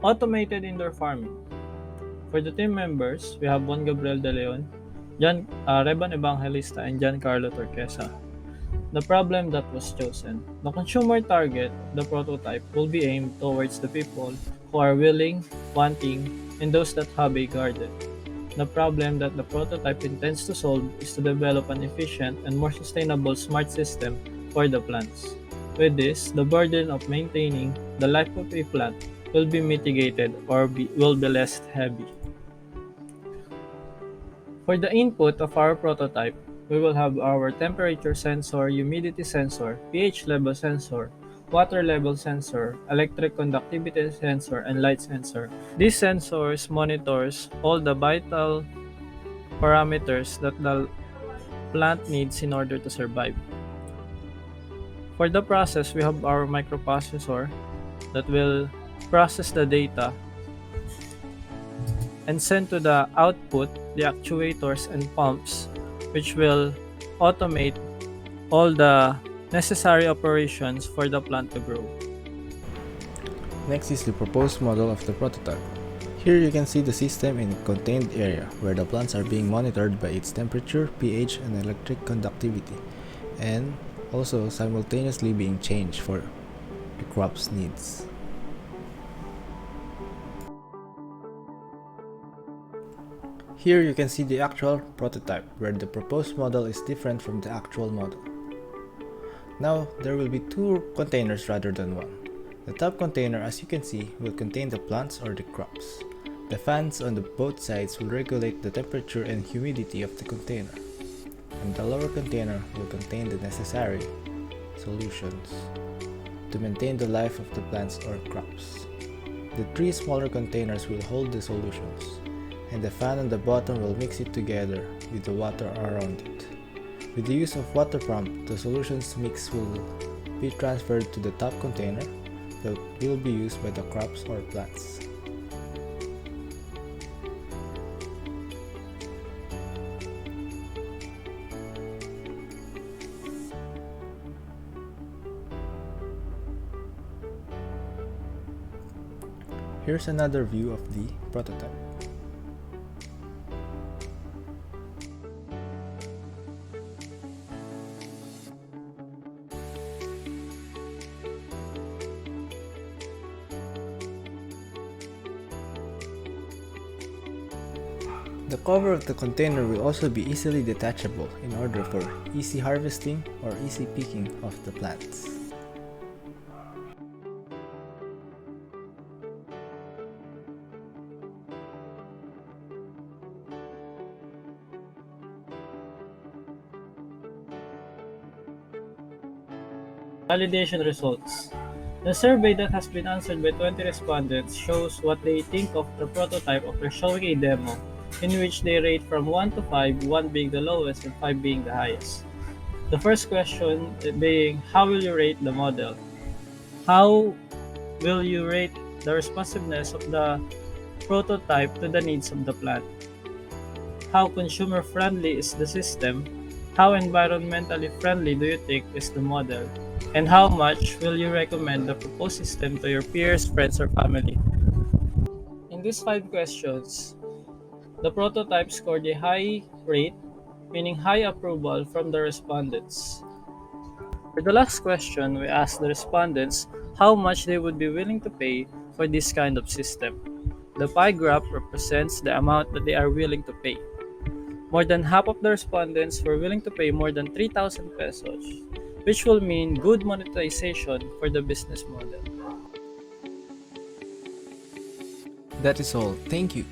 Automated indoor farming. For the team members, we have Juan Gabriel de Leon, Revan Evangelista, and Carlo Turqueza. The problem that was chosen. The consumer target of the prototype will be aimed towards the people who are willing, wanting, and those that have a garden. The problem that the prototype intends to solve is to develop an efficient and more sustainable smart system for the plants. With this, the burden of maintaining the life of a plant will be mitigated or will be less heavy. For the input of our prototype, we will have our temperature sensor, humidity sensor, pH level sensor, water level sensor, electric conductivity sensor, and light sensor. These sensors monitors all the vital parameters that the plant needs in order to survive. For the process, we have our microprocessor that will process the data and send to the output the actuators and pumps, which will automate all the necessary operations for the plant to grow. Next is the proposed model of the prototype. Here you can see the system in a contained area where the plants are being monitored by its temperature, pH, and electric conductivity, and also simultaneously being changed for the crop's needs. Here you can see the actual prototype where the proposed model is different from the actual model. Now there will be two containers rather than one. The top container, as you can see, will contain the plants or the crops. The fans on the both sides will regulate the temperature and humidity of the container. And the lower container will contain the necessary solutions to maintain the life of the plants or crops. The three smaller containers will hold the solutions, and the fan on the bottom will mix it together with the water around it. With the use of water pump, the solutions mix will be transferred to the top container that will be used by the crops or plants. Here's another view of the prototype. The cover of the container will also be easily detachable in order for easy harvesting or easy picking of the plants. Validation results. The survey that has been answered by 20 respondents shows what they think of the prototype after showing a demo, in which they rate from 1 to 5, 1 being the lowest and 5 being the highest. The first question being, how will you rate the model? How will you rate the responsiveness of the prototype to the needs of the plant? How consumer friendly is the system? How environmentally friendly do you think is the model? And how much will you recommend the proposed system to your peers, friends, or family? In these 5 questions, the prototype scored a high rate, meaning high approval from the respondents. For the last question, we asked the respondents how much they would be willing to pay for this kind of system. The pie graph represents the amount that they are willing to pay. More than half of the respondents were willing to pay more than 3,000 pesos, which will mean good monetization for the business model. That is all. Thank you.